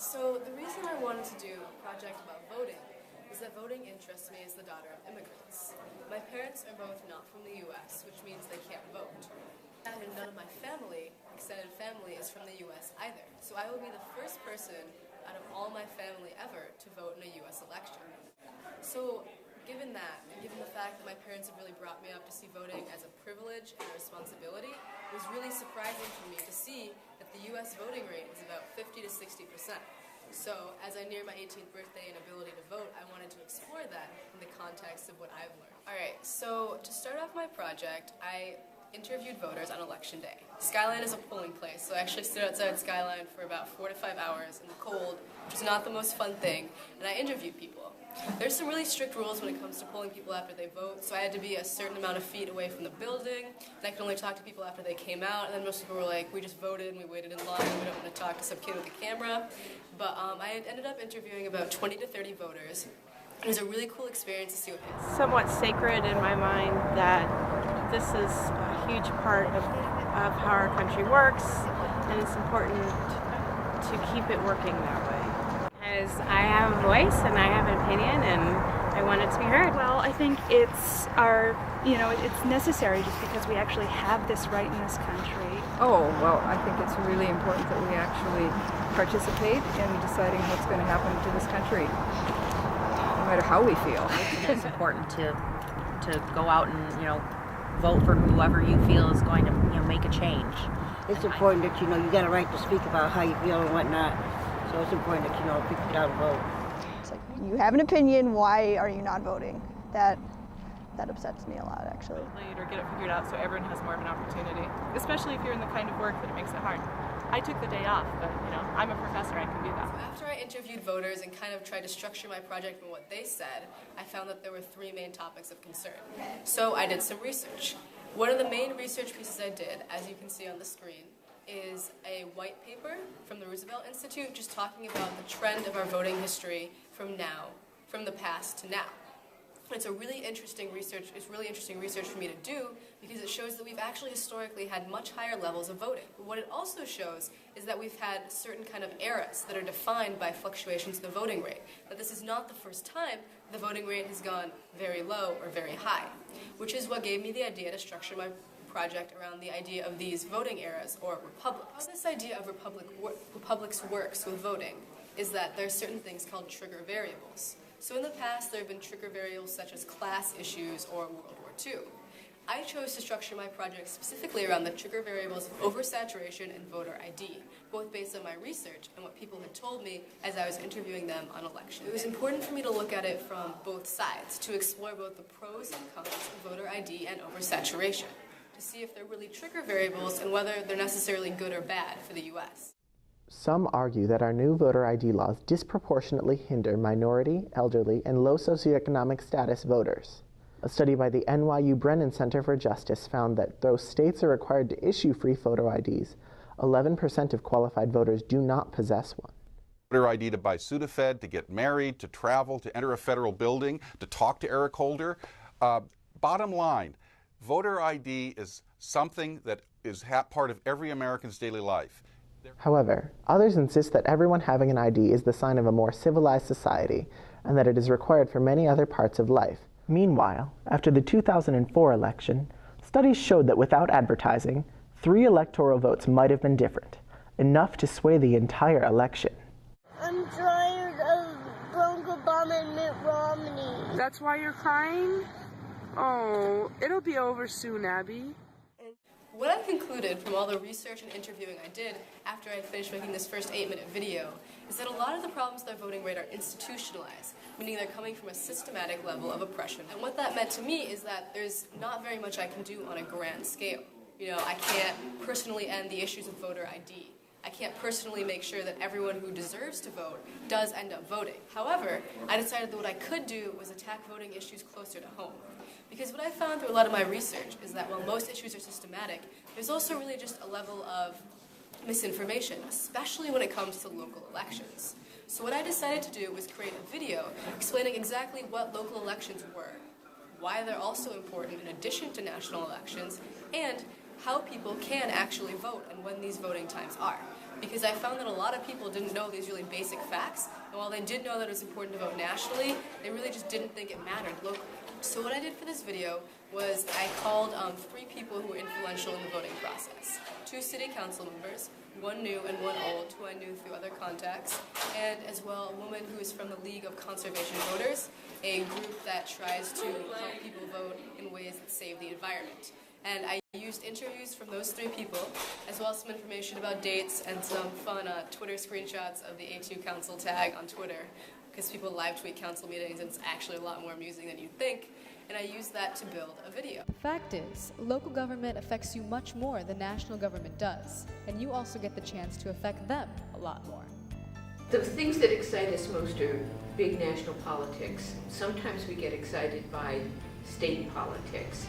So the reason I wanted to do a project about voting is that voting interests me as the daughter of immigrants. My parents are both not from the U.S., which means they can't vote. And none of my family, extended family, is from the U.S. either. So I will be the first person out of all my family ever to vote in a U.S. election. So given that, and given the fact that my parents have really brought me up to see voting as a privilege and a responsibility, it was really surprising for me to see that the U.S. voting rate is about 50 to 60%. So, as I near my 18th birthday and ability to vote, I wanted to explore that in the context of what I've learned. Alright, so to start off my project, I interviewed voters on election day. Skyline is a polling place, so I actually stood outside Skyline for about 4 to 5 hours in the cold, which is not the most fun thing, and I interviewed people. There's some really strict rules when it comes to polling people after they vote, so I had to be a certain amount of feet away from the building, and I could only talk to people after they came out, and then most people were like, we just voted and we waited in line, we don't want to talk to some kid with a camera. But I ended up interviewing about 20 to 30 voters. It was a really cool experience to see what people... Somewhat sacred in my mind that this is a huge part of how our country works, and it's important to keep it working that way. As I have a voice and I have an opinion and I want it to be heard. Well, I think it's it's necessary just because we actually have this right in this country. Oh, well, I think it's really important that we actually participate in deciding what's going to happen to this country, no matter how we feel. It's important to go out and, vote for whoever you feel is going to, make a change. It's important that, you got a right to speak about how you feel and whatnot. So it's important that, people get out and vote. It's like, you have an opinion, why are you not voting? That upsets me a lot, actually. Or get it figured out so everyone has more of an opportunity, especially if you're in the kind of work that it makes it hard. I took the day off, but, I'm a professor, I can do that. So after I interviewed voters and kind of tried to structure my project from what they said, I found that there were 3 main topics of concern. So I did some research. One of the main research pieces I did, as you can see on the screen, is a white paper from the Roosevelt Institute just talking about the trend of our voting history from the past to now. It's a really interesting research. It's really interesting research for me to do because it shows that we've actually historically had much higher levels of voting. But what it also shows is that we've had certain kind of eras that are defined by fluctuations in the voting rate. That this is not the first time the voting rate has gone very low or very high, which is what gave me the idea to structure my project around the idea of these voting eras or republics. How this idea of republics works with voting is that there are certain things called trigger variables. So in the past, there have been trigger variables such as class issues or World War II. I chose to structure my project specifically around the trigger variables of oversaturation and voter ID, both based on my research and what people had told me as I was interviewing them on elections. It was important for me to look at it from both sides, to explore both the pros and cons of voter ID and oversaturation, to see if they're really trigger variables and whether they're necessarily good or bad for the U.S. Some argue that our new voter ID laws disproportionately hinder minority, elderly, and low socioeconomic status voters. A study by the NYU Brennan Center for Justice found that though states are required to issue free photo IDs, 11% of qualified voters do not possess one. Voter ID to buy Sudafed, to get married, to travel, to enter a federal building, to talk to Eric Holder. Bottom line, voter ID is something that is part of every American's daily life. However, others insist that everyone having an ID is the sign of a more civilized society and that it is required for many other parts of life. Meanwhile, after the 2004 election, studies showed that without advertising, 3 electoral votes might have been different, enough to sway the entire election. I'm tired of Barack Obama and Mitt Romney. That's why you're crying? Oh, it'll be over soon, Abby. What I concluded from all the research and interviewing I did after I finished making this first 8-minute video is that a lot of the problems with our voting rate are institutionalized, meaning they're coming from a systematic level of oppression. And what that meant to me is that there's not very much I can do on a grand scale. I can't personally end the issues of voter ID. I can't personally make sure that everyone who deserves to vote does end up voting. However, I decided that what I could do was attack voting issues closer to home. Because what I found through a lot of my research is that while most issues are systematic, there's also really just a level of misinformation, especially when it comes to local elections. So what I decided to do was create a video explaining exactly what local elections were, why they're also important in addition to national elections, and how people can actually vote and when these voting times are. because I found that a lot of people didn't know these really basic facts, and while they did know that it was important to vote nationally, they really just didn't think it mattered locally. So what I did for this video was I called 3 people who were influential in the voting process. 2 city council members, one new and one old, who I knew through other contacts, and as well a woman who is from the League of Conservation Voters, a group that tries to help people vote in ways that save the environment. And I used interviews from those 3 people, as well as some information about dates and some fun Twitter screenshots of the A2 Council tag on Twitter, because people live tweet council meetings and it's actually a lot more amusing than you'd think. And I used that to build a video. The fact is, local government affects you much more than national government does, and you also get the chance to affect them a lot more. The things that excite us most are big national politics. Sometimes we get excited by state politics.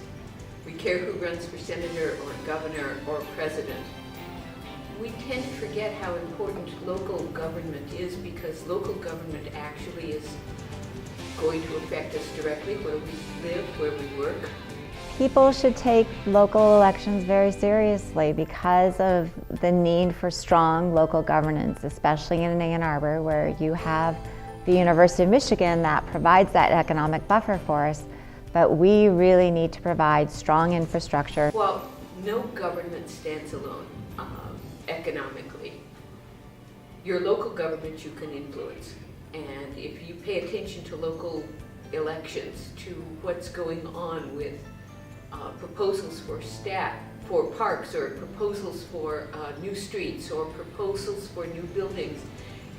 We care who runs for senator or governor or president. We tend to forget how important local government is, because local government actually is going to affect us directly where we live, where we work. People should take local elections very seriously because of the need for strong local governance, especially in Ann Arbor, where you have the University of Michigan that provides that economic buffer for us, but we really need to provide strong infrastructure. Well, no government stands alone economically. Your local government you can influence. And if you pay attention to local elections, to what's going on with proposals for staff, for parks, or proposals for new streets, or proposals for new buildings,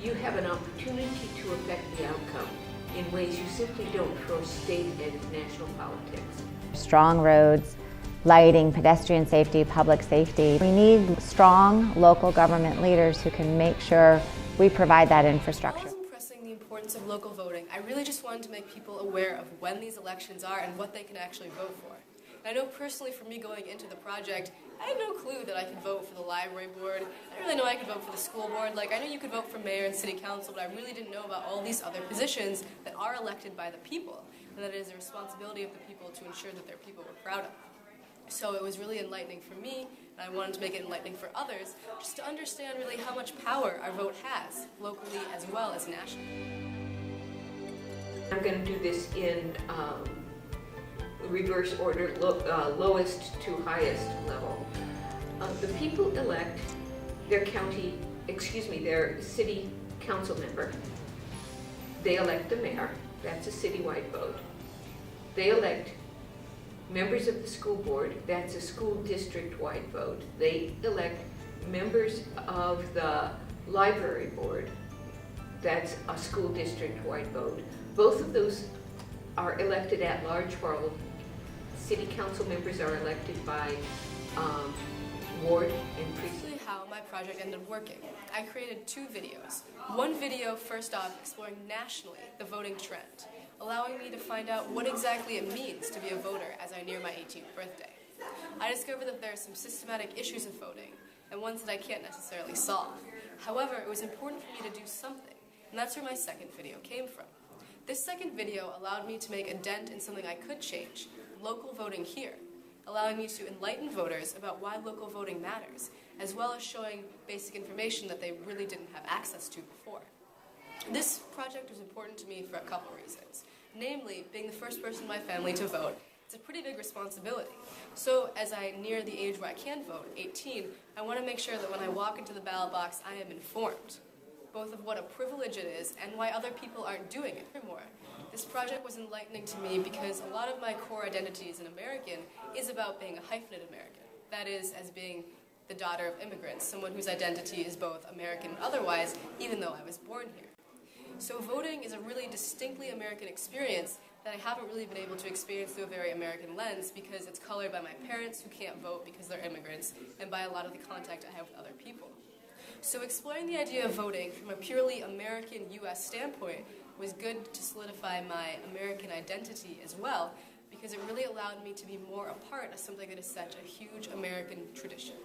you have an opportunity to affect the outcome in ways you simply don't for state and national politics. Strong roads, lighting, pedestrian safety, public safety. We need strong local government leaders who can make sure we provide that infrastructure. The importance of local voting. I really just wanted to make people aware of when these elections are and what they can actually vote for. And I know personally for me going into the project, I had no clue that I could vote for the library board. I didn't really know I could vote for the school board. Like, I know you could vote for mayor and city council, but I really didn't know about all these other positions that are elected by the people, and that it is a responsibility of the people to ensure that their people were proud of. So it was really enlightening for me, and I wanted to make it enlightening for others, just to understand really how much power our vote has, locally as well as nationally. I'm going to do this in reverse order, lowest to highest level. The people elect their their city council member. They elect the mayor, that's a citywide vote. They elect members of the school board, that's a school district-wide vote. They elect members of the library board, that's a school district-wide vote. Both of those are elected at large, while city council members are elected by ward and precinct. How my project ended up working. I created 2 videos. One video, first off, exploring nationally the voting trend, allowing me to find out what exactly it means to be a voter as I near my 18th birthday. I discovered that there are some systematic issues of voting, and ones that I can't necessarily solve. However, it was important for me to do something, and that's where my second video came from. This second video allowed me to make a dent in something I could change, local voting here, allowing me to enlighten voters about why local voting matters, as well as showing basic information that they really didn't have access to before. This project was important to me for a couple reasons. Namely, being the first person in my family to vote, it's a pretty big responsibility. So as I near the age where I can vote, 18, I want to make sure that when I walk into the ballot box, I am informed, both of what a privilege it is and why other people aren't doing it more. This project was enlightening to me because a lot of my core identity as an American is about being a hyphenated American. That is, as being the daughter of immigrants, someone whose identity is both American and otherwise, even though I was born here. So voting is a really distinctly American experience that I haven't really been able to experience through a very American lens because it's colored by my parents who can't vote because they're immigrants and by a lot of the contact I have with other people. So exploring the idea of voting from a purely American U.S. standpoint was good to solidify my American identity as well because it really allowed me to be more a part of something that is such a huge American tradition.